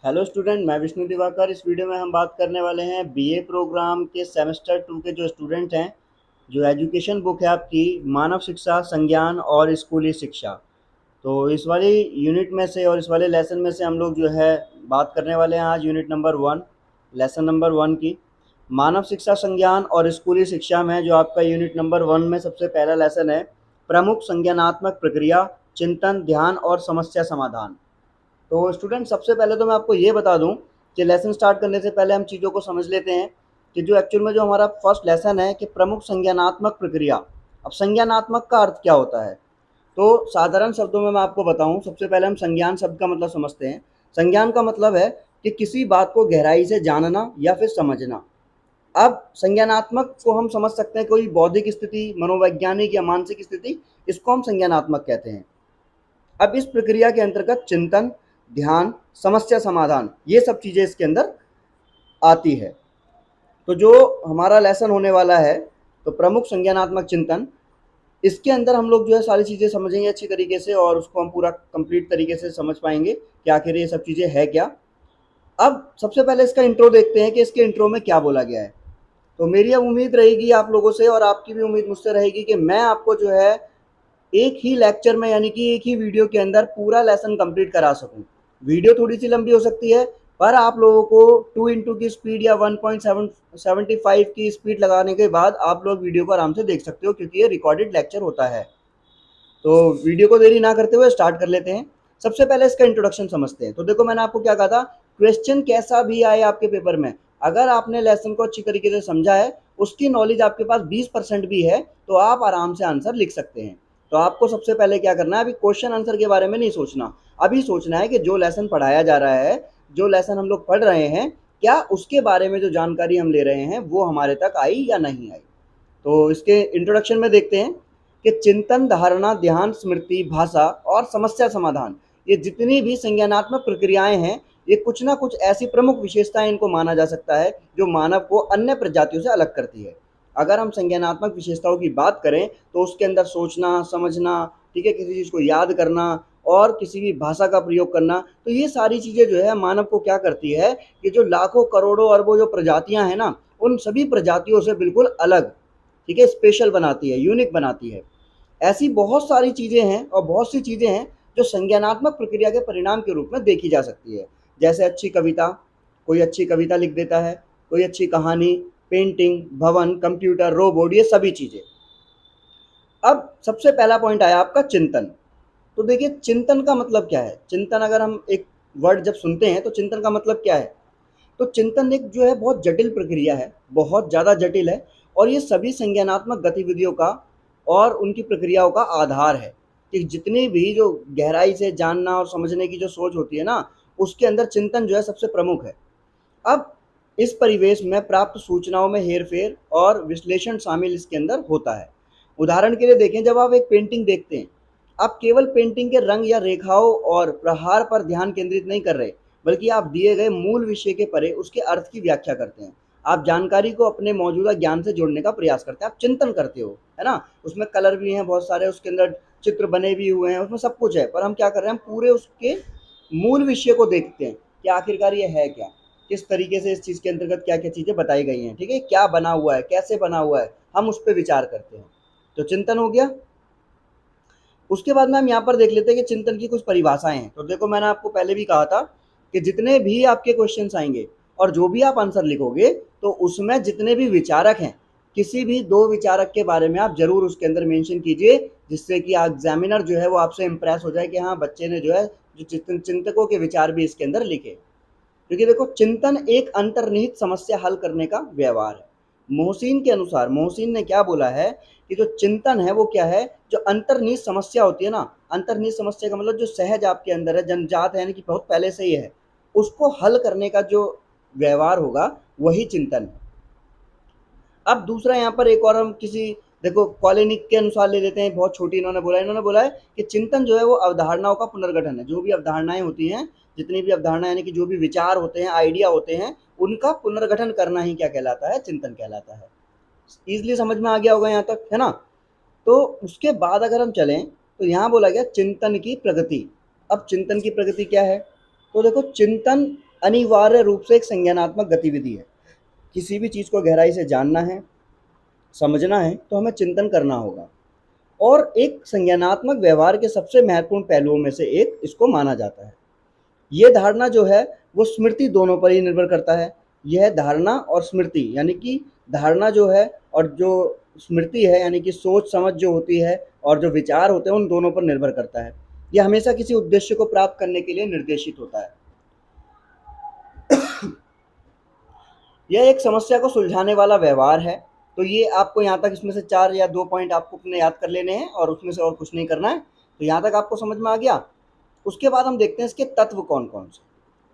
Hello student, मैं विष्णु दिवाकर। इस video में हम बात करने वाले हैं बीए प्रोग्राम के सेमेस्टर 2 के जो स्टूडेंट हैं। जो एजुकेशन बुक है आपकी, मानव शिक्षा, संज्ञान और स्कूली शिक्षा। तो इस वाली यूनिट में से और इस वाले लेसन में से हम लोग जो है बात करने वाले हैं आज यूनिट नंबर 1, लेसन नंबर 1 की। मानव शिक्षा, संज्ञान और स्कूली शिक्षा में जो आपका यूनिट नंबर 1 में सबसे पहला लेसन है, प्रमुख संज्ञानात्मक प्रक्रिया, चिंतन, ध्यान और समस्या समाधान। तो स्टूडेंट, सबसे पहले तो मैं आपको ये बता दूं कि लेसन स्टार्ट करने से पहले हम चीज़ों को समझ लेते हैं कि जो एक्चुअल में जो हमारा फर्स्ट लेसन है कि प्रमुख संज्ञानात्मक प्रक्रिया। अब संज्ञानात्मक का अर्थ क्या होता है? तो साधारण शब्दों में मैं आपको बताऊं, सबसे पहले हम संज्ञान शब्द का मतलब समझते हैं। संज्ञान का मतलब है कि किसी बात को गहराई से जानना या फिर समझना। अब संज्ञानात्मक को हम समझ सकते हैं कोई बौद्धिक स्थिति, मनोवैज्ञानिक या मानसिक स्थिति, इसको हम संज्ञानात्मक कहते हैं। अब इस प्रक्रिया के अंतर्गत चिंतन, ध्यान, समस्या समाधान, ये सब चीज़ें इसके अंदर आती है। तो जो हमारा लेसन होने वाला है, तो प्रमुख संज्ञानात्मक चिंतन, इसके अंदर हम लोग जो है सारी चीज़ें समझेंगे अच्छी तरीके से और उसको हम पूरा कंप्लीट तरीके से समझ पाएंगे कि आखिर ये सब चीज़ें है क्या। अब सबसे पहले इसका इंट्रो देखते हैं कि इसके इंट्रो में क्या बोला गया है। तो मेरी अब उम्मीद रहेगी आप लोगों से, और आपकी भी उम्मीद मुझसे रहेगी कि मैं आपको जो है एक ही लेक्चर में, यानी कि एक ही वीडियो के अंदर पूरा लेसन कंप्लीट करा सकूं। वीडियो थोड़ी सी लंबी हो सकती है, पर आप लोगों को 2 की स्पीड या 1.75 की स्पीड लगाने के बाद आप लोग वीडियो को आराम से देख सकते हो, क्योंकि ये रिकॉर्डेड लेक्चर होता है। तो वीडियो को देरी ना करते हुए स्टार्ट कर लेते हैं। सबसे पहले इसका इंट्रोडक्शन समझते हैं। तो देखो, मैंने आपको क्या कहा था, क्वेश्चन कैसा भी आए आपके पेपर में, अगर आपने लेसन को अच्छी तरीके से समझा है, उसकी नॉलेज आपके पास 20% भी है, तो आप आराम से आंसर लिख सकते हैं। तो आपको सबसे पहले क्या करना है, अभी क्वेश्चन आंसर के बारे में नहीं सोचना। अभी सोचना है कि जो लेसन पढ़ाया जा रहा है, जो लेसन हम लोग पढ़ रहे हैं, क्या उसके बारे में जो जानकारी हम ले रहे हैं वो हमारे तक आई या नहीं आई। तो इसके इंट्रोडक्शन में देखते हैं कि चिंतन, धारणा, ध्यान, स्मृति, भाषा और समस्या समाधान, ये जितनी भी संज्ञानात्मक प्रक्रियाएं हैं, ये कुछ ना कुछ ऐसी प्रमुख विशेषताएं इनको माना जा सकता है जो मानव को अन्य प्रजातियों से अलग करती है। अगर हम संज्ञानात्मक विशेषताओं की बात करें तो उसके अंदर सोचना, समझना, ठीक है, किसी चीज़ को याद करना और किसी भी भाषा का प्रयोग करना, तो ये सारी चीज़ें जो है मानव को क्या करती है कि जो लाखों करोड़ों अरबों जो प्रजातियां हैं ना, उन सभी प्रजातियों से बिल्कुल अलग, ठीक है, स्पेशल बनाती है, यूनिक बनाती है। ऐसी बहुत सारी चीज़ें हैं और बहुत सी चीज़ें हैं जो संज्ञानात्मक प्रक्रिया के परिणाम के रूप में देखी जा सकती है। जैसे अच्छी कविता, कोई अच्छी कविता लिख देता है, कोई अच्छी कहानी, पेंटिंग, भवन, कंप्यूटर, रोबोट, ये सभी चीज़ें। अब सबसे पहला पॉइंट आया आपका चिंतन। तो देखिए, चिंतन का मतलब क्या है। चिंतन, अगर हम एक वर्ड जब सुनते हैं तो चिंतन का मतलब क्या है। तो चिंतन एक जो है बहुत जटिल प्रक्रिया है, बहुत ज़्यादा जटिल है, और ये सभी संज्ञानात्मक गतिविधियों का और उनकी प्रक्रियाओं का आधार है कि जितनी भी जो गहराई से जानना और समझने की जो सोच होती है ना, उसके अंदर चिंतन जो है सबसे प्रमुख है। अब इस परिवेश में प्राप्त सूचनाओं में हेरफेर और विश्लेषण शामिल इसके अंदर होता है। उदाहरण के लिए देखें, जब आप एक पेंटिंग देखते हैं, आप केवल पेंटिंग के रंग या रेखाओं और प्रहार पर ध्यान केंद्रित नहीं कर रहे, बल्कि आप दिए गए मूल विषय के परे उसके अर्थ की व्याख्या करते हैं। आप जानकारी को अपने मौजूदा ज्ञान से जोड़ने का प्रयास करते हैं, आप चिंतन करते हो, है ना। उसमें कलर भी हैं बहुत सारे, उसके अंदर चित्र बने भी हुए हैं, उसमें सब कुछ है, पर हम क्या कर रहे हैं, हम पूरे उसके मूल विषय को देखते हैं कि आखिरकार ये है क्या, किस तरीके से इस चीज़ के अंतर्गत क्या क्या चीज़ें बताई गई हैं, ठीक है, क्या बना हुआ है, कैसे बना हुआ है, हम उस पर विचार करते हैं। तो चिंतन हो गया। उसके बाद में हम यहाँ पर देख लेते हैं कि चिंतन की कुछ परिभाषाएं हैं। तो देखो, मैंने आपको पहले भी कहा था कि जितने भी आपके क्वेश्चंस आएंगे और जो भी आप आंसर लिखोगे, तो उसमें जितने भी विचारक हैं, किसी भी दो विचारक के बारे में आप जरूर उसके अंदर मेंशन कीजिए, जिससे कि एग्जामिनर जो है वो आपसे इंप्रेस हो जाए कि हाँ, बच्चे ने जो है जो चिंतकों के विचार भी इसके अंदर लिखे। क्योंकि देखो, चिंतन एक अंतर्निहित समस्या हल करने का व्यवहार है। मोहसिन के अनुसार, मोहसिन ने क्या बोला है कि जो चिंतन है वो क्या है, जो अंतर्निहित समस्या होती है ना, अंतर्निहित समस्या का मतलब जो सहज आपके अंदर है, जन्मजात है, यानी कि बहुत पहले से ही है, उसको हल करने का जो व्यवहार होगा, वही चिंतन है। अब दूसरा यहाँ पर एक और हम किसी, देखो, कॉलेनिक के अनुसार ले लेते हैं, बहुत छोटी इन्होंने बोला है कि चिंतन जो है वो अवधारणाओं का पुनर्गठन है। जो भी अवधारणाएं होती हैं, जितनी भी अवधारणा, यानी कि जो भी विचार होते हैं, आइडिया होते हैं, उनका पुनर्गठन करना ही क्या कहलाता है, चिंतन कहलाता है। ईजिली समझ में आ गया होगा यहाँ तक, है ना। तो उसके बाद अगर हम चलें तो यहाँ बोला गया चिंतन की प्रगति। अब चिंतन की प्रगति क्या है। तो देखो, चिंतन अनिवार्य रूप से एक संज्ञानात्मक गतिविधि है। किसी भी चीज़ को गहराई से जानना है, समझना है, तो हमें चिंतन करना होगा। और एक संज्ञानात्मक व्यवहार के सबसे महत्वपूर्ण पहलुओं में से एक इसको माना जाता है। ये धारणा जो है वो स्मृति दोनों पर ही निर्भर करता है। यह धारणा और स्मृति यानी कि धारणा जो है और जो स्मृति है यानी कि सोच समझ जो होती है और जो विचार होते हैं उन दोनों पर निर्भर करता है। यह हमेशा किसी उद्देश्य को प्राप्त करने के लिए निर्देशित होता है। यह एक समस्या को सुलझाने वाला व्यवहार है। तो ये आपको यहाँ तक इसमें से 4 या 2 पॉइंट आपको अपने याद कर लेने हैं और उसमें से और कुछ नहीं करना है। तो यहाँ तक आपको समझ में आ गया। उसके बाद हम देखते हैं इसके तत्व कौन-कौन से,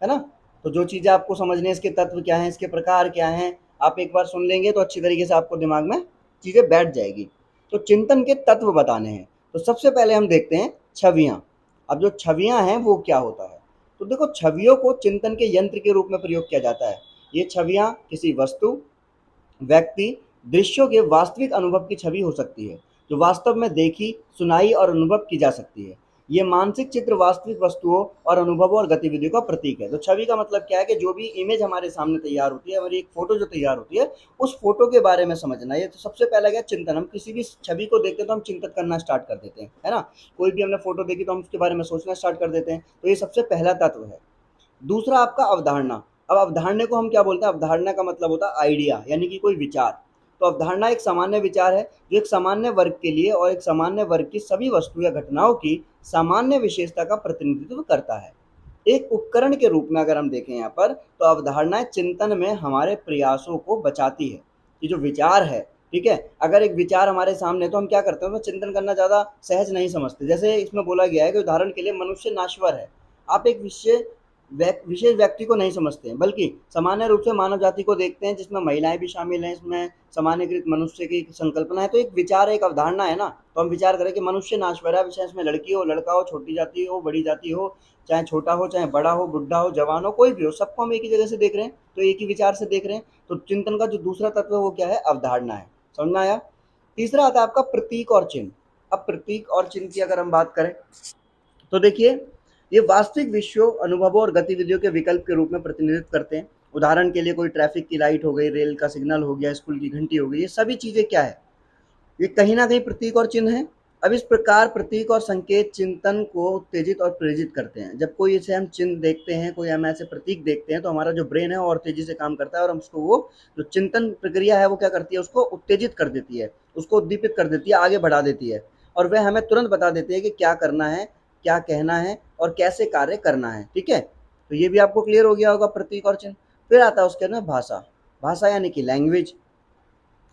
है ना? तो जो चीज़ें आपको समझनी है इसके तत्व क्या हैं, इसके प्रकार क्या हैं, आप एक बार सुन लेंगे तो अच्छी तरीके से आपको दिमाग में चीज़ें बैठ जाएगी। तो चिंतन के तत्व बताने हैं। तो सबसे पहले हम देखते हैं छवियाँ। अब जो छवियाँ हैं वो क्या होता है? तो देखो छवियों को चिंतन के यंत्र के रूप में प्रयोग किया जाता है। ये छवियाँ किसी वस्तु, व्यक्ति, दृश्यों के वास्तविक अनुभव की छवि हो सकती है, जो वास्तव में देखी, सुनाई और अनुभव की जा सकती है। ये मानसिक चित्र वास्तविक वस्तुओं और अनुभवों और गतिविधियों का प्रतीक है। तो छवि का मतलब क्या है कि जो भी इमेज हमारे सामने तैयार होती है, हमारी एक फोटो जो तैयार होती है, उस फोटो के बारे में समझना। ये तो सबसे पहला क्या चिंतन। हम किसी भी छवि को देखते हैं तो हम चिंतन करना स्टार्ट कर देते हैं, है ना? कोई भी हमने फोटो देखी तो हम उसके बारे में सोचना स्टार्ट कर देते हैं। तो ये सबसे पहला तत्व है। दूसरा आपका अवधारणा। अब अवधारणा को हम क्या बोलते हैं? अवधारणा का मतलब होता है आइडिया यानी कि कोई विचार। तो अवधारणा एक सामान्य विचार है जो एक सामान्य वर्ग के लिए और एक सामान्य वर्ग की सभी वस्तु या घटनाओं की सामान्य विशेषता का प्रतिनिधित्व करता है। एक उपकरण के रूप में अगर हम देखें यहाँ पर तो अवधारणाएं चिंतन में हमारे प्रयासों को बचाती है। ये जो विचार है, ठीक है, अगर एक विचार हमारे सामने तो हम क्या करते हैं, तो चिंतन करना ज़्यादा सहज नहीं समझते। जैसे इसमें बोला गया है कि उदाहरण के लिए मनुष्य नाश्वर है। आप एक विशेष व्यक्ति को नहीं समझते हैं, बल्कि सामान्य रूप से मानव जाति को देखते हैं, जिसमें महिलाएं भी शामिल हैं। इसमें सामान्यकृत मनुष्य की संकल्पना है। तो एक विचार एक अवधारणा है ना। तो हम विचार करें कि मनुष्य नाश्वर है, विशेष में लड़की हो लड़का हो, छोटी जाति हो बड़ी जाति हो, चाहे छोटा हो चाहे बड़ा हो, बुढ़ा हो जवान हो, कोई भी हो, सबको हम एक ही जगह से देख रहे हैं, तो एक ही विचार से देख रहे हैं। तो चिंतन का जो दूसरा तत्व है वो क्या है? अवधारणा है। समझ में आया? तीसरा आता है आपका प्रतीक और चिन्ह। अब प्रतीक और चिन्ह की अगर हम बात करें तो देखिए ये वास्तविक विषयों, अनुभवों और गतिविधियों के विकल्प के रूप में प्रतिनिधित्व करते हैं। उदाहरण के लिए कोई ट्रैफिक की लाइट हो गई, रेल का सिग्नल हो गया, स्कूल की घंटी हो गई, ये सभी चीज़ें क्या है? ये कहीं ना कहीं प्रतीक और चिन्ह है। अब इस प्रकार प्रतीक और संकेत चिंतन को उत्तेजित और प्रेरित करते हैं। जब कोई इसे हम चिन्ह देखते हैं, कोई हम ऐसे प्रतीक देखते हैं, तो हमारा जो ब्रेन है और तेजी से काम करता है और हम उसको वो जो चिंतन प्रक्रिया है वो क्या करती है? उसको उत्तेजित कर देती है, उसको उद्दीपित कर देती है, आगे बढ़ा देती है। और वह हमें तुरंत बता देती है कि क्या करना है, क्या कहना है और कैसे कार्य करना है। ठीक है, तो ये भी आपको क्लियर हो गया होगा प्रतीक और चिन्ह। फिर आता है उसके अंदर भाषा। भाषा यानी कि लैंग्वेज।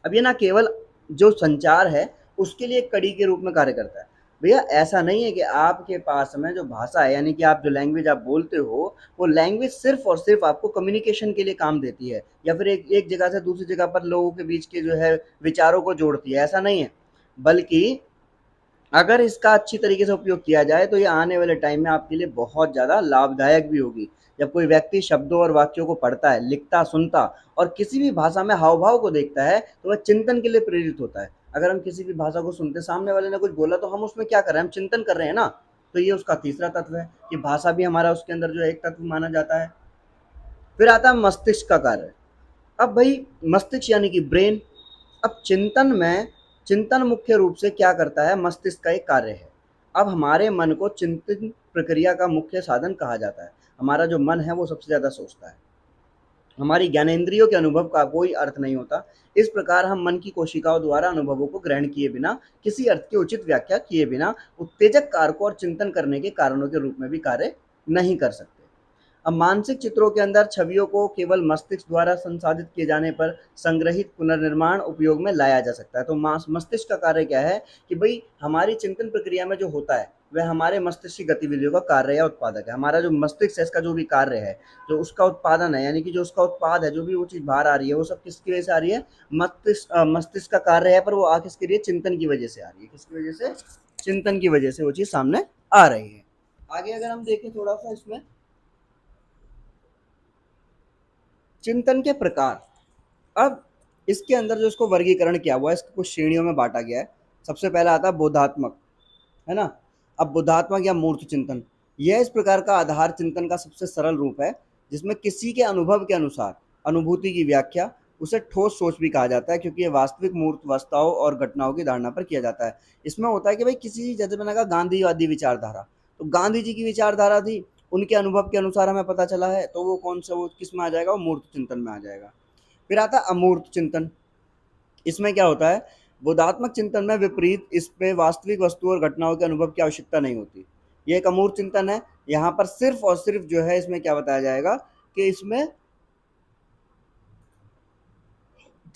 अब ये ना केवल जो संचार है उसके लिए एक कड़ी के रूप में कार्य करता है। भैया ऐसा नहीं है कि आपके पास में जो भाषा है यानी कि आप जो लैंग्वेज आप बोलते हो वो लैंग्वेज सिर्फ और सिर्फ आपको कम्युनिकेशन के लिए काम देती है या फिर एक जगह से दूसरी जगह पर लोगों के बीच के जो है विचारों को जोड़ती है, ऐसा नहीं है। बल्कि अगर इसका अच्छी तरीके से उपयोग किया जाए तो ये आने वाले टाइम में आपके लिए बहुत ज़्यादा लाभदायक भी होगी। जब कोई व्यक्ति शब्दों और वाक्यों को पढ़ता है, लिखता, सुनता और किसी भी भाषा में हाव-भाव को देखता है, तो वह चिंतन के लिए प्रेरित होता है। अगर हम किसी भी भाषा को सुनते, सामने वाले ने कुछ बोला तो हम उसमें क्या कर रहे हैं? हम चिंतन कर रहे हैं ना। तो ये उसका तीसरा तत्व है कि भाषा भी हमारा उसके अंदर जो है एक तत्व माना जाता है। फिर आता है मस्तिष्क का कार्य। अब भाई मस्तिष्क यानी कि ब्रेन। अब चिंतन मुख्य रूप से क्या करता है? मस्तिष्क का एक कार्य है। अब हमारे मन को चिंतन प्रक्रिया का मुख्य साधन कहा जाता है। हमारा जो मन है वो सबसे ज़्यादा सोचता है। हमारी ज्ञानेंद्रियों के अनुभव का कोई अर्थ नहीं होता। इस प्रकार हम मन की कोशिकाओं द्वारा अनुभवों को ग्रहण किए बिना, किसी अर्थ की उचित व्याख्या किए बिना उत्तेजक कारकों और चिंतन करने के कारणों के रूप में भी कार्य नहीं कर सकते। अब मानसिक चित्रों के अंदर छवियों को केवल मस्तिष्क द्वारा संसाधित किए जाने पर संग्रहित पुनर्निर्माण उपयोग में लाया जा सकता है। तो मस्तिष्क का कार्य क्या है कि भाई हमारी चिंतन प्रक्रिया में जो होता है वह हमारे मस्तिष्क की गतिविधियों का कार्य या उत्पादक है। हमारा जो मस्तिष्क है इसका जो भी कार्य है, जो उसका उत्पादन है यानी कि जो उसका उत्पाद है, जो भी वो चीज़ बाहर आ रही है वो सब किसकी वजह से आ रही है? मस्तिष्क का कार्य है, पर वो आ किसके लिए? चिंतन की वजह से आ रही है। किसकी वजह से? चिंतन की वजह से वो चीज़ सामने आ रही है। आगे अगर हम देखें थोड़ा सा इसमें चिंतन के प्रकार। अब इसके अंदर जो इसको वर्गीकरण किया हुआ है, इसको कुछ श्रेणियों में बांटा गया है। सबसे पहला आता है बोधात्मक, है ना? अब बोधात्मक या मूर्त चिंतन, यह इस प्रकार का आधार चिंतन का सबसे सरल रूप है जिसमें किसी के अनुभव के अनुसार अनुभूति की व्याख्या, उसे ठोस सोच भी कहा जाता है, क्योंकि ये वास्तविक मूर्त वास्तवों और घटनाओं की धारणा पर किया जाता है। इसमें होता है कि भाई किसी, जैसे मैंने कहा गांधीवादी विचारधारा, तो गांधी जी की विचारधारा थी, उनके अनुभव के अनुसार हमें पता चला है, तो वो कौन सा, वो किस में आ जाएगा, वो मूर्त चिंतन में आ जाएगा। फिर आता है अमूर्त चिंतन। इसमें क्या होता है, बोधात्मक चिंतन में विपरीत इस पे वास्तविक वस्तु और घटनाओं के अनुभव की आवश्यकता नहीं होती। ये एक अमूर्त चिंतन है। यहाँ पर सिर्फ और सिर्फ जो है, इसमें क्या बताया जाएगा कि इसमें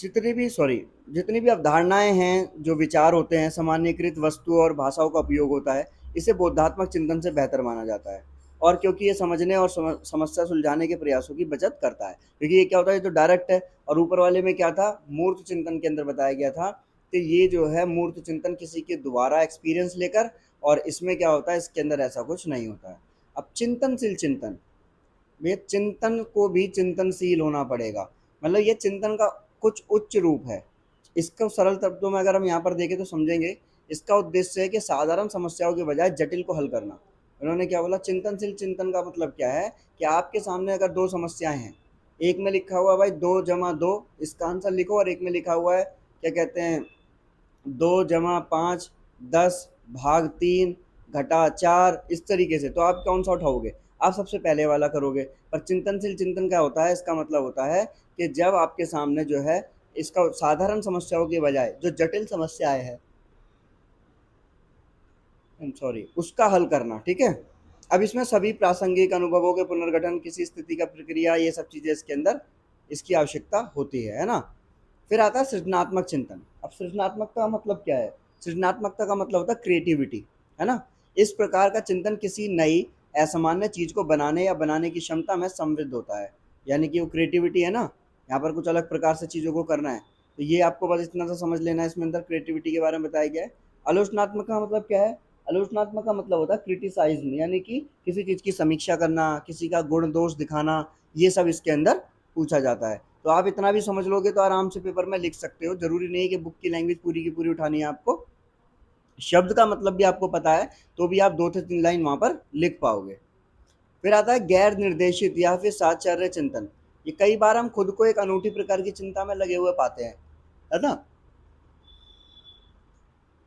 जितनी भी अवधारणाएं हैं, जो विचार होते हैं, सामान्यीकृत वस्तु और भाषाओं का उपयोग होता है, इसे बोधात्मक चिंतन से बेहतर माना जाता है। और क्योंकि ये समझने और समस्या सुलझाने के प्रयासों की बचत करता है, क्योंकि ये क्या होता है, ये तो डायरेक्ट है। और ऊपर वाले में क्या था, मूर्त चिंतन के अंदर बताया गया था कि ये जो है मूर्त चिंतन किसी के द्वारा एक्सपीरियंस लेकर, और इसमें क्या होता है, इसके अंदर ऐसा कुछ नहीं होता है। अब चिंतनशील चिंतन, ये चिंतन को भी चिंतनशील होना पड़ेगा, मतलब ये चिंतन का कुछ उच्च रूप है। इसको सरल शब्दों में अगर हम यहाँ पर देखें तो समझेंगे, इसका उद्देश्य है कि साधारण समस्याओं के बजाय जटिल को हल करना। उन्होंने क्या बोला, चिंतनशील चिंतन का मतलब क्या है कि आपके सामने अगर दो समस्याएं हैं, एक में लिखा हुआ है भाई 2 + 2 इसका आंसर लिखो, और एक में लिखा हुआ है क्या कहते हैं, 2 + 5 = 10 भाग 3 घटा 4, इस तरीके से, तो आप कौन सा उठाओगे, आप सबसे पहले वाला करोगे। पर चिंतनशील चिंतन क्या होता है, इसका मतलब होता है कि जब आपके सामने जो है, इसका साधारण समस्याओं के बजाय जो जटिल समस्याएं हैं, उसका हल करना, ठीक है। अब इसमें सभी प्रासंगिक अनुभवों के पुनर्गठन, किसी स्थिति का प्रक्रिया, ये सब चीजें इसके अंदर इसकी आवश्यकता होती है ना। फिर आता है सृजनात्मक चिंतन। अब सृजनात्मकता का मतलब क्या है, सृजनात्मकता का मतलब होता है क्रिएटिविटी, है ना। इस प्रकार का चिंतन किसी नई असामान्य चीज को बनाने या बनाने की क्षमता में समृद्ध होता है, यानी कि वो क्रिएटिविटी है ना, यहाँ पर कुछ अलग प्रकार से चीजों को करना है। तो ये आपको बस इतना सा समझ लेना है, इसमें अंदर क्रिएटिविटी के बारे में बताया गया है। आलोचनात्मक का मतलब क्या है, आलोचनात्मक का मतलब होता है क्रिटिसाइज, यानी कि किसी चीज की समीक्षा करना, किसी का गुण दोष दिखाना, ये सब इसके अंदर पूछा जाता है। तो आप इतना भी समझ लोगे तो आराम से पेपर में लिख सकते हो, जरूरी नहीं है कि बुक की लैंग्वेज पूरी की पूरी उठानी है आपको, शब्द का मतलब भी आपको पता है तो भी आप 2 से 3 लाइन वहां पर लिख पाओगे। फिर आता है गैर निर्देशित या फिर साहचर्य चिंतन। ये कई बार हम खुद को एक अनूठी प्रकार की चिंता में लगे हुए पाते हैं, है ना।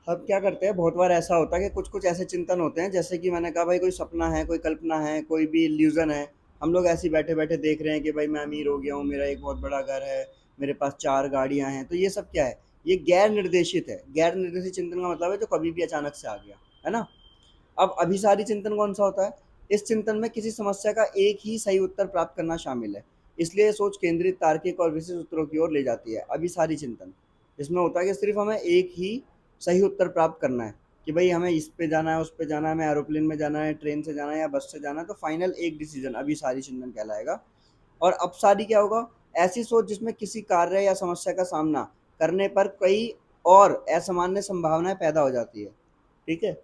अब क्या करते हैं, बहुत बार ऐसा होता है कि कुछ कुछ ऐसे चिंतन होते हैं, जैसे कि मैंने कहा भाई कोई सपना है, कोई कल्पना है, कोई भी इल्यूजन है। हम लोग ऐसे ही बैठे बैठे देख रहे हैं कि भाई मैं अमीर हो गया हूँ, मेरा एक बहुत बड़ा घर है, मेरे पास 4 गाड़ियां हैं, तो ये सब क्या है, ये गैर निर्देशित है। गैर निर्देशित चिंतन का मतलब है जो कभी भी अचानक से आ गया, है ना। अब अभिसारी चिंतन कौन सा होता है, इस चिंतन में किसी समस्या का एक ही सही उत्तर प्राप्त करना शामिल है, इसलिए ये सोच केंद्रित, तार्किक और विशिष्ट उत्तरों की ओर ले जाती है। अभिसारी चिंतन, इसमें होता है कि सिर्फ हमें एक ही सही उत्तर प्राप्त करना है, कि भाई हमें इस पे जाना है, उस पे जाना है, हमें एरोप्लेन में जाना है, ट्रेन से जाना है या बस से जाना है, तो फाइनल एक डिसीजन अभिसारी चिंतन कहलाएगा। और अपसारी क्या होगा, ऐसी सोच जिसमें किसी कार्य या समस्या का सामना करने पर कई और असामान्य संभावनाएं पैदा हो जाती है, ठीक है।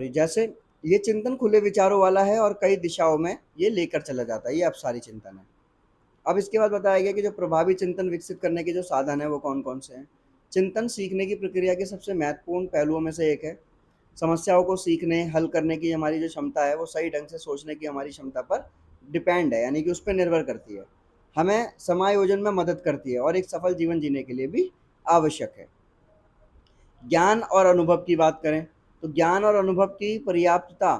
जैसे ये चिंतन खुले विचारों वाला है और कई दिशाओं में ये लेकर चला जाता है, ये अपसारी चिंतन है। अब इसके बाद बताया गया कि जो प्रभावी चिंतन विकसित करने के जो साधन है वो कौन कौन से हैं। चिंतन सीखने की प्रक्रिया के सबसे महत्वपूर्ण पहलुओं में से एक है। समस्याओं को सीखने हल करने की हमारी जो क्षमता है वो सही ढंग से सोचने की हमारी क्षमता पर डिपेंड है, यानी कि उस पर निर्भर करती है। हमें समायोजन में मदद करती है और एक सफल जीवन जीने के लिए भी आवश्यक है। ज्ञान और अनुभव की बात करें तो ज्ञान और अनुभव की पर्याप्तता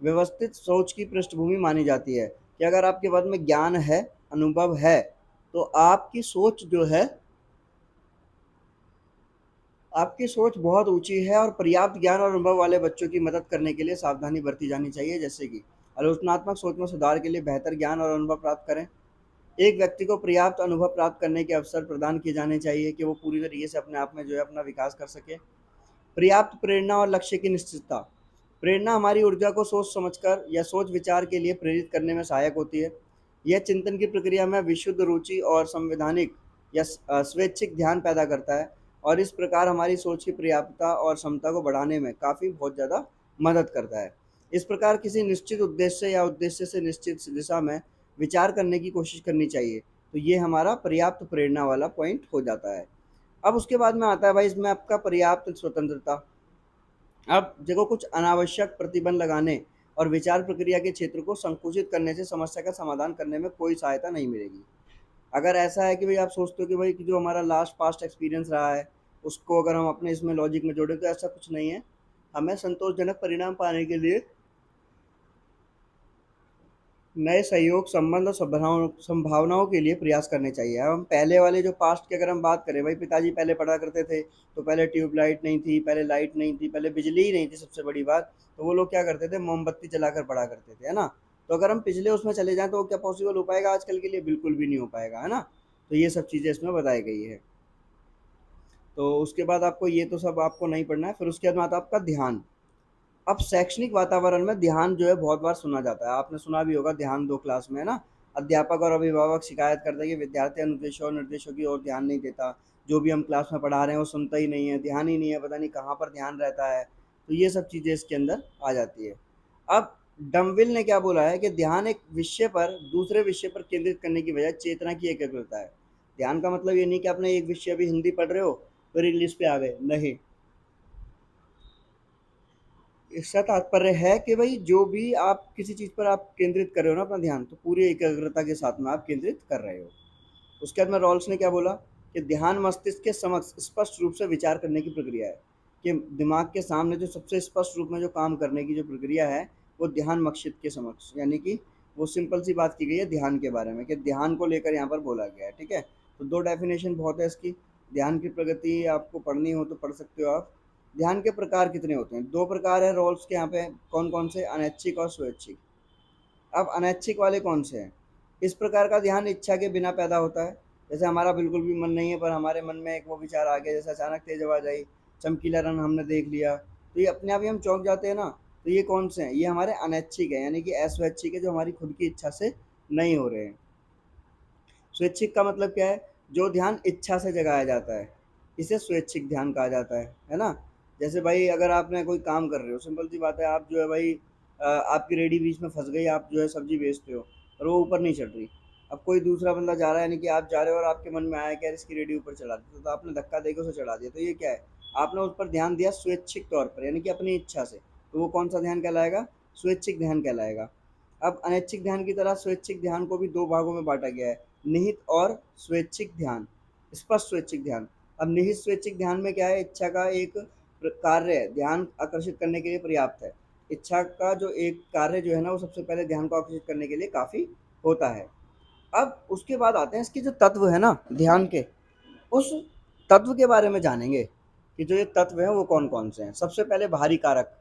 व्यवस्थित सोच की पृष्ठभूमि मानी जाती है, कि अगर आपके पास में ज्ञान है, अनुभव है, तो आपकी सोच बहुत ऊंची है। और पर्याप्त ज्ञान और अनुभव वाले बच्चों की मदद करने के लिए सावधानी बरती जानी चाहिए, जैसे कि आलोचनात्मक सोच में सुधार के लिए बेहतर ज्ञान और अनुभव प्राप्त करें। एक व्यक्ति को पर्याप्त अनुभव प्राप्त करने के अवसर प्रदान किए जाने चाहिए कि वो पूरी तरीके से अपने आप में जो है अपना विकास कर सके। पर्याप्त प्रेरणा और लक्ष्य की निश्चितता, प्रेरणा हमारी ऊर्जा को सोच समझकर या सोच विचार के लिए प्रेरित करने में सहायक होती है। यह चिंतन की प्रक्रिया में विशुद्ध रुचि और संवैधानिक या स्वैच्छिक ध्यान पैदा करता है, और इस प्रकार हमारी सोच की पर्याप्तता और क्षमता को बढ़ाने में काफ़ी बहुत ज़्यादा मदद करता है। इस प्रकार किसी निश्चित उद्देश्य या उद्देश्य से निश्चित दिशा में विचार करने की कोशिश करनी चाहिए। तो ये हमारा पर्याप्त प्रेरणा वाला पॉइंट हो जाता है। अब उसके बाद में आता है भाई इसमें आपका पर्याप्त स्वतंत्रता। अब देखो, कुछ अनावश्यक प्रतिबंध लगाने और विचार प्रक्रिया के क्षेत्र को संकुचित करने से समस्या का समाधान करने में कोई सहायता नहीं मिलेगी। अगर ऐसा है कि भाई आप सोचते हो कि भाई कि जो हमारा लास्ट पास्ट एक्सपीरियंस रहा है उसको अगर हम अपने इसमें लॉजिक में जोड़े, तो ऐसा कुछ नहीं है। हमें संतोषजनक परिणाम पाने के लिए नए सहयोग, संबंध और संभावनाओं के लिए प्रयास करने चाहिए। अब हम पहले वाले जो पास्ट की अगर हम बात करें, भाई पिताजी पहले पढ़ा करते थे, तो पहले ट्यूबलाइट नहीं थी, पहले लाइट नहीं थी, पहले बिजली ही नहीं थी सबसे बड़ी बात। तो वो लोग क्या करते थे, मोमबत्ती जलाकर पढ़ा करते थे, है ना। तो अगर हम पिछले उसमें चले जाएं तो वो क्या पॉसिबल हो पाएगा आजकल के लिए? बिल्कुल भी नहीं हो पाएगा, है ना। तो ये सब चीज़ें इसमें बताई गई है। तो उसके बाद आपको ये तो सब आपको नहीं पढ़ना है। फिर उसके बाद में आता है आपका ध्यान। अब शैक्षणिक वातावरण में ध्यान जो है बहुत बार सुना जाता है, आपने सुना भी होगा ध्यान दो क्लास में, है ना। अध्यापक और अभिभावक शिकायत करते हैं कि विद्यार्थी अनुदेशों और निर्देशों की ओर ध्यान नहीं देता, जो भी हम क्लास में पढ़ा रहे हैं वो सुनता ही नहीं है, ध्यान ही नहीं है, पता नहीं कहाँ पर ध्यान रहता है। तो ये सब चीज़ें इसके अंदर आ जाती है। अब डमविल ने क्या बोला है कि ध्यान एक विषय पर दूसरे विषय पर केंद्रित करने की बजाय चेतना की एकाग्रता है। ध्यान का मतलब ये नहीं कि आपने एक विषय अभी हिंदी पढ़ रहे हो फिर इंग्लिश पे आ गए, नहीं। इसका तात्पर्य है कि भाई जो भी आप किसी चीज़ पर आप केंद्रित कर रहे हो ना अपना ध्यान, तो पूरी एकाग्रता के साथ में आप केंद्रित कर रहे हो। उसके बाद में रॉल्स ने क्या बोला कि ध्यान मस्तिष्क के समक्ष स्पष्ट रूप से विचार करने की प्रक्रिया है। कि दिमाग के सामने जो सबसे स्पष्ट रूप में जो काम करने की जो प्रक्रिया है वो ध्यान मस्तिष्क के समक्ष, यानी कि वो सिंपल सी बात की गई है ध्यान के बारे में, कि ध्यान को लेकर यहाँ पर बोला गया है, ठीक है। तो दो डेफिनेशन बहुत है इसकी। ध्यान की प्रगति आपको पढ़नी हो तो पढ़ सकते हो आप। ध्यान के प्रकार कितने होते हैं? दो प्रकार है रॉल्स के यहाँ पे। कौन कौन से? अनैच्छिक और स्वैच्छिक। अब अनैच्छिक वाले कौन से हैं? इस प्रकार का ध्यान इच्छा के बिना पैदा होता है। जैसे हमारा बिल्कुल भी मन नहीं है पर हमारे मन में एक वो विचार आ गया, जैसे अचानक तेज आवाज आई, चमकीला रंग हमने देख लिया, तो ये अपने आप ही हम चौंक जाते हैं ना। तो ये कौन से हैं? ये हमारे अनैच्छिक है, यानी कि अस्वैच्छिक है, जो हमारी खुद की इच्छा से नहीं हो रहे हैं। स्वैच्छिक का मतलब क्या है? जो ध्यान इच्छा से जगाया जाता है, इसे स्वैच्छिक ध्यान कहा जाता है ना। जैसे भाई अगर आपने कोई काम कर रहे हो, सिंपल सी बात है, आप जो है भाई आपकी रेडी बीच में फंस गई, आप जो है सब्जी बेचते हो और वो ऊपर नहीं चढ़ रही। अब कोई दूसरा बंदा जा रहा है, यानी कि आप जा रहे हो और आपके मन में आया कि यार इसकी रेडी ऊपर चढ़ा दी, तो आपने धक्का देकर उसे चढ़ा दिया। तो ये क्या है? आपने उस पर ध्यान दिया स्वैच्छिक तौर पर, यानी कि अपनी इच्छा से। तो वो कौन सा ध्यान कहलाएगा? स्वैच्छिक ध्यान कहलाएगा। अब अनैच्छिक ध्यान की तरह स्वैच्छिक ध्यान को भी दो भागों में बांटा गया है, निहित और स्वैच्छिक ध्यान, स्पष्ट स्वैच्छिक ध्यान। अब निहित स्वैच्छिक ध्यान में क्या है? इच्छा का एक कार्य है ध्यान आकर्षित करने के लिए पर्याप्त है। इच्छा का जो एक कार्य जो है ना वो सबसे पहले ध्यान को आकर्षित करने के लिए काफ़ी होता है। अब उसके बाद आते हैं इसके जो तत्व है ना ध्यान के, उस तत्व के बारे में जानेंगे कि जो ये तत्व हैं वो कौन कौन से हैं। सबसे पहले बाहरी कारक।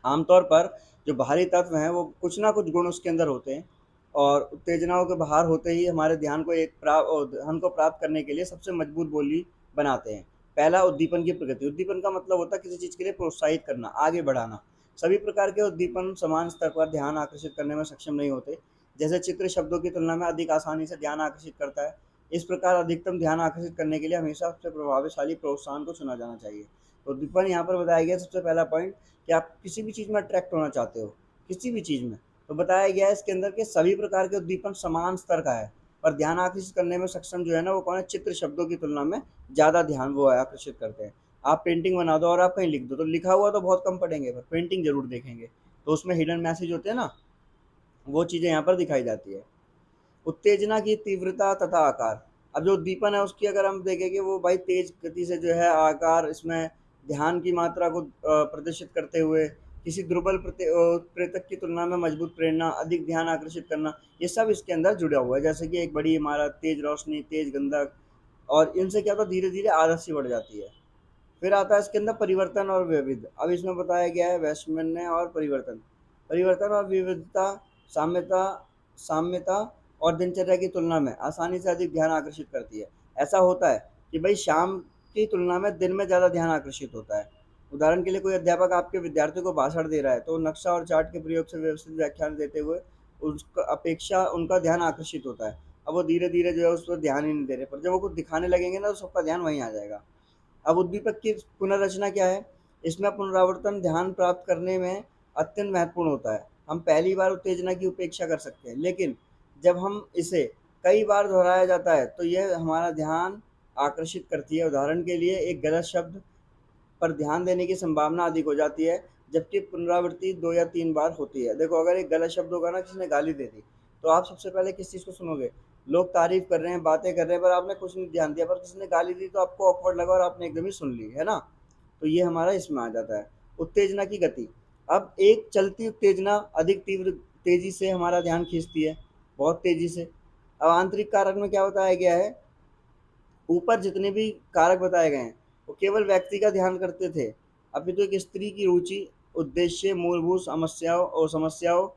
आमतौर पर जो बाहरी तत्व हैं वो कुछ ना कुछ गुण उसके अंदर होते हैं, और उत्तेजनाओं के बाहर होते ही हमारे ध्यान को ध्यान को प्राप्त करने के लिए सबसे मजबूत बोली बनाते हैं। पहला, उद्दीपन की प्रकृति। उद्दीपन का मतलब होता है किसी चीज़ के लिए प्रोत्साहित करना, आगे बढ़ाना। सभी प्रकार के उद्दीपन समान स्तर पर ध्यान आकर्षित करने में सक्षम नहीं होते। जैसे चित्र शब्दों की तुलना में अधिक आसानी से ध्यान आकर्षित करता है, इस प्रकार अधिकतम ध्यान आकर्षित करने के लिए हमेशा सबसे प्रभावशाली प्रोत्साहन को चुना जाना चाहिए। तो उद्दीपन यहाँ पर बताया गया सबसे पहला पॉइंट, कि आप किसी भी चीज़ में अट्रैक्ट होना चाहते हो, किसी भी चीज़ में, तो बताया गया है इसके अंदर के सभी प्रकार के उद्दीपन समान स्तर का है। और ध्यान आकर्षित करने में सक्षम जो है ना वो कौन है? चित्र शब्दों की तुलना में ज़्यादा ध्यान वो आकर्षित करते हैं। आप पेंटिंग बना दो और आप कहीं लिख दो, तो लिखा हुआ तो बहुत कम पढ़ेंगे पर पेंटिंग जरूर देखेंगे। तो उसमें हिडन मैसेज होते हैं ना, वो चीज़ें यहाँ पर दिखाई जाती है। उत्तेजना की तीव्रता तथा आकार। अब जो उद्दीपन है उसकी अगर हम देखें कि वो भाई तेज गति से जो है आकार, इसमें ध्यान की मात्रा को प्रदर्शित करते हुए, किसी दुर्बल प्रेरक की तुलना में मजबूत प्रेरणा, अधिक ध्यान आकर्षित करना, ये सब इसके अंदर जुड़ा हुआ है। जैसे कि एक बड़ी इमारत, तेज रोशनी, तेज गंधक, और इनसे क्या होता है धीरे धीरे आदत सी बढ़ जाती है। फिर आता है इसके अंदर परिवर्तन और विविध। अब इसमें बताया गया है वैश्मन ने और परिवर्तन। परिवर्तन और विविधता, साम्यता साम्यता और दिनचर्या की तुलना में आसानी से अधिक ध्यान आकर्षित करती है। ऐसा होता है कि भाई शाम की तुलना में दिन में ज़्यादा ध्यान आकर्षित होता है। उदाहरण के लिए कोई अध्यापक आपके विद्यार्थियों को भाषण दे रहा है, तो नक्शा और चार्ट के प्रयोग से व्यवस्थित व्याख्यान देते हुए उसका अपेक्षा उनका ध्यान आकर्षित होता है। अब वो धीरे धीरे जो है उस पर ध्यान ही नहीं दे रहे, पर जब वो कुछ दिखाने लगेंगे ना तो सबका ध्यान वहीं आ जाएगा। अब उद्दीपक की पुनर्रचना क्या है? इसमें पुनरावर्तन ध्यान प्राप्त करने में अत्यंत महत्वपूर्ण होता है। हम पहली बार उत्तेजना की उपेक्षा कर सकते हैं, लेकिन जब हम इसे कई बार दोहराया जाता है तो यह हमारा ध्यान आकर्षित करती है। उदाहरण के लिए एक गलत शब्द पर ध्यान देने की संभावना अधिक हो जाती है, जबकि पुनरावृत्ति 2 या 3 बार होती है। देखो अगर एक गलत शब्द होगा ना, किसी ने गाली दे दी, तो आप सबसे पहले किस चीज़ को सुनोगे? लोग तारीफ़ कर रहे हैं, बातें कर रहे हैं, पर आपने कुछ नहीं ध्यान दिया, पर किसी ने गाली दी तो आपको ऑकवर्ड लगा और आपने एकदम ही सुन ली, है ना? तो ये हमारा इसमें आ जाता है। उत्तेजना की गति। अब एक चलती उत्तेजना अधिक तीव्र तेज़ी से हमारा ध्यान खींचती है, बहुत तेज़ी से। अब आंतरिक कारक में क्या बताया गया है, ऊपर जितने भी कारक बताए गए हैं, वो केवल व्यक्ति का ध्यान करते थे, अभी तो एक स्त्री की रुचि, उद्देश्य, मूलभूत समस्याओं और समस्याओं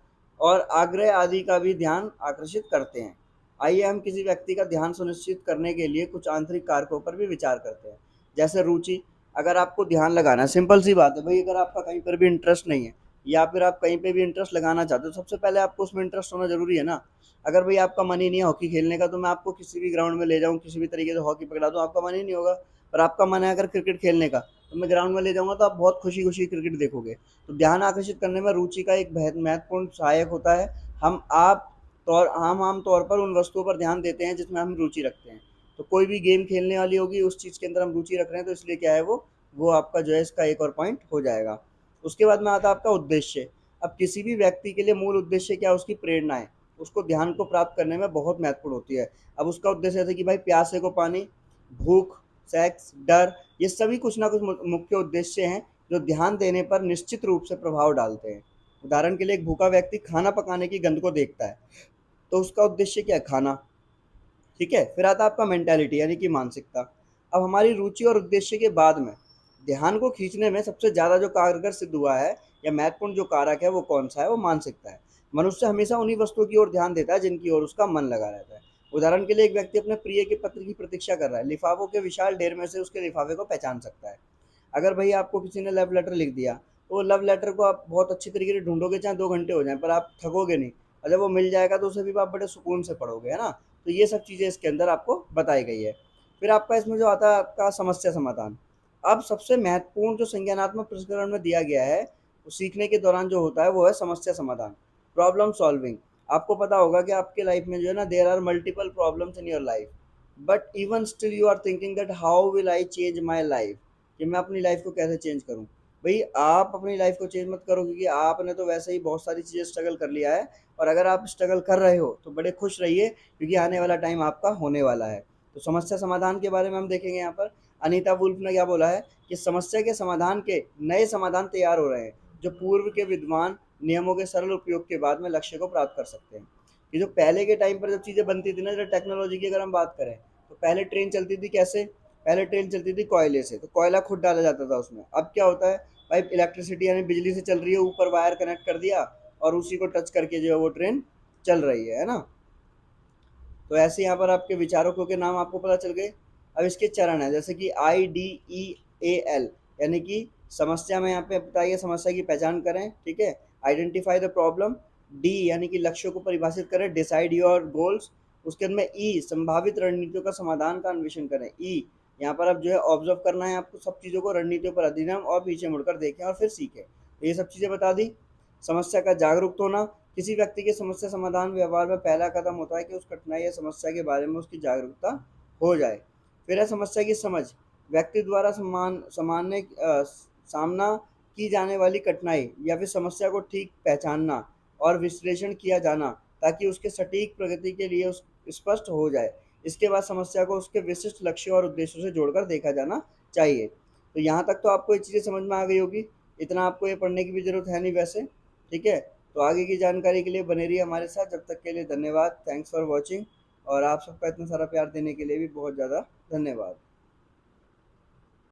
और आग्रह आदि का भी ध्यान आकर्षित करते हैं। आइए हम किसी व्यक्ति का ध्यान सुनिश्चित करने के लिए कुछ आंतरिक कारकों पर भी विचार करते हैं। जैसे रुचि, अगर आपको ध्यान लगाना है, सिंपल सी बात है भाई, अगर आपका कहीं पर भी इंटरेस्ट नहीं है या फिर आप कहीं पे भी इंटरेस्ट लगाना चाहते हो, तो सबसे पहले आपको उसमें इंटरेस्ट होना ज़रूरी है ना। अगर भाई आपका मन ही नहीं है हॉकी खेलने का, तो मैं आपको किसी भी ग्राउंड में ले जाऊँ, किसी भी तरीके से हॉकी पकड़ा दूँ, आपका मन ही नहीं होगा। पर आपका मन है अगर क्रिकेट खेलने का, तो मैं ग्राउंड में ले जाऊँगा तो आप बहुत खुशी-खुशी क्रिकेट देखोगे। तो ध्यान आकर्षित करने में रुचि का एक बेहद महत्वपूर्ण सहायक होता है। हम आम तौर पर उन वस्तुओं पर ध्यान देते हैं जिसमें हम रुचि रखते हैं। तो कोई भी गेम खेलने वाली होगी, उस चीज़ के अंदर हम रुचि रख रहे हैं, तो इसलिए क्या है वो आपका जो है इसका एक और पॉइंट हो जाएगा। उसके बाद में आता है आपका उद्देश्य। अब किसी भी व्यक्ति के लिए मूल उद्देश्य क्या है, उसकी प्रेरणा है, उसको ध्यान को प्राप्त करने में बहुत महत्वपूर्ण होती है। अब उसका उद्देश्य जैसे कि भाई प्यासे को पानी, भूख, सेक्स, डर, ये सभी कुछ ना कुछ मुख्य उद्देश्य हैं जो ध्यान देने पर निश्चित रूप से प्रभाव डालते हैं। उदाहरण के लिए एक भूखा व्यक्ति खाना पकाने की गंध को देखता है, तो उसका उद्देश्य क्या है? खाना। ठीक है, फिर आता है आपका मेंटालिटी यानी कि मानसिकता। अब हमारी रुचि और उद्देश्य के बाद में ध्यान को खींचने में सबसे ज़्यादा जो कारगर सिद्ध हुआ है या महत्वपूर्ण जो कारक है वो कौन सा है? वो मानसिकता है। मनुष्य हमेशा उन्हीं वस्तुओं की ओर ध्यान देता है जिनकी ओर उसका मन लगा रहता है। उदाहरण के लिए एक व्यक्ति अपने प्रिय के पत्र की प्रतीक्षा कर रहा है, लिफाफों के विशाल ढेर में से उसके लिफाफे को पहचान सकता है। अगर भाई आपको किसी ने लव लेटर लिख दिया, तो वो लव लेटर को आप बहुत अच्छी तरीके से ढूंढोगे, चाहे 2 घंटे हो जाएं, पर आप थकोगे नहीं। और जब वो मिल जाएगा तो उसे भी आप बड़े सुकून से पढ़ोगे, है ना? तो ये सब चीज़ें इसके अंदर आपको बताई गई है। फिर आपका इसमें जो आता है आपका समस्या समाधान। अब सबसे महत्वपूर्ण जो संज्ञानात्मक प्रशिक्षण में दिया गया है, वो सीखने के दौरान जो होता है वो है समस्या समाधान, प्रॉब्लम सॉल्विंग। आपको पता होगा कि आपके लाइफ में जो है ना, there are multiple problems in your life, but even still you are thinking that how will I change my life, कि मैं अपनी लाइफ को कैसे चेंज करूं। भाई आप अपनी लाइफ को चेंज मत करो, क्योंकि आपने तो वैसे ही बहुत सारी चीज़ें स्ट्रगल कर लिया है। और अगर आप स्ट्रगल कर रहे हो तो बड़े खुश रहिए, क्योंकि आने वाला टाइम आपका होने वाला है। तो समस्या समाधान के बारे में हम देखेंगे यहाँ पर। अनीता वुल्फ ने क्या बोला है कि समस्या के समाधान के नए समाधान तैयार हो रहे हैं, जो पूर्व के विद्वान नियमों के सरल उपयोग के बाद में लक्ष्य को प्राप्त कर सकते हैं। कि जो पहले के टाइम पर जब चीज़ें बनती थी ना, जब टेक्नोलॉजी की अगर हम बात करें, तो पहले ट्रेन चलती थी कैसे? पहले ट्रेन चलती थी कोयले से, तो कोयला खुद डाला जाता था उसमें। अब क्या होता है, भाई इलेक्ट्रिसिटी यानी बिजली से चल रही है, ऊपर वायर कनेक्ट कर दिया और उसी को टच करके जो है वो ट्रेन चल रही है ना? तो ऐसे यहाँ पर आपके विचारकों के नाम आपको पता चल गए। अब इसके चरण है, जैसे कि IDEAL, यानी कि समस्या में यहाँ पे बताइए, समस्या की पहचान करें, ठीक है। Identify the problem. डी यानी कि लक्ष्यों को परिभाषित करें, डिसाइड योर गोल्स। उसके अंदर ई संभावित रणनीतियों का समाधान का अन्वेषण करें। ई यहाँ पर अब जो है ऑब्जर्व करना है आपको सब चीज़ों को, रणनीतियों पर अध्ययन और पीछे मुड़कर देखें और फिर सीखें। तो ये सब चीज़ें बता दी। समस्या का जागरूक होना, किसी व्यक्ति के समस्या समाधान व्यवहार में पहला कदम होता है कि उस कठिनाई या समस्या के बारे में उसकी जागरूकता हो जाए। फिर है समस्या की समझ, व्यक्ति द्वारा सामना की जाने वाली कठिनाई या फिर समस्या को ठीक पहचानना और विश्लेषण किया जाना, ताकि उसके सटीक प्रगति के लिए उस स्पष्ट हो जाए। इसके बाद समस्या को उसके विशिष्ट लक्ष्यों और उद्देश्यों से जोड़कर देखा जाना चाहिए। तो यहाँ तक तो आपको ये चीज़ें समझ में आ गई होगी, इतना आपको ये पढ़ने की भी ज़रूरत है नहीं वैसे। ठीक है, तो आगे की जानकारी के लिए बने रहिए हमारे साथ। जब तक के लिए धन्यवाद, थैंक्स फॉर वॉचिंग। और आप सबका इतना सारा प्यार देने के लिए भी बहुत ज़्यादा धन्यवाद।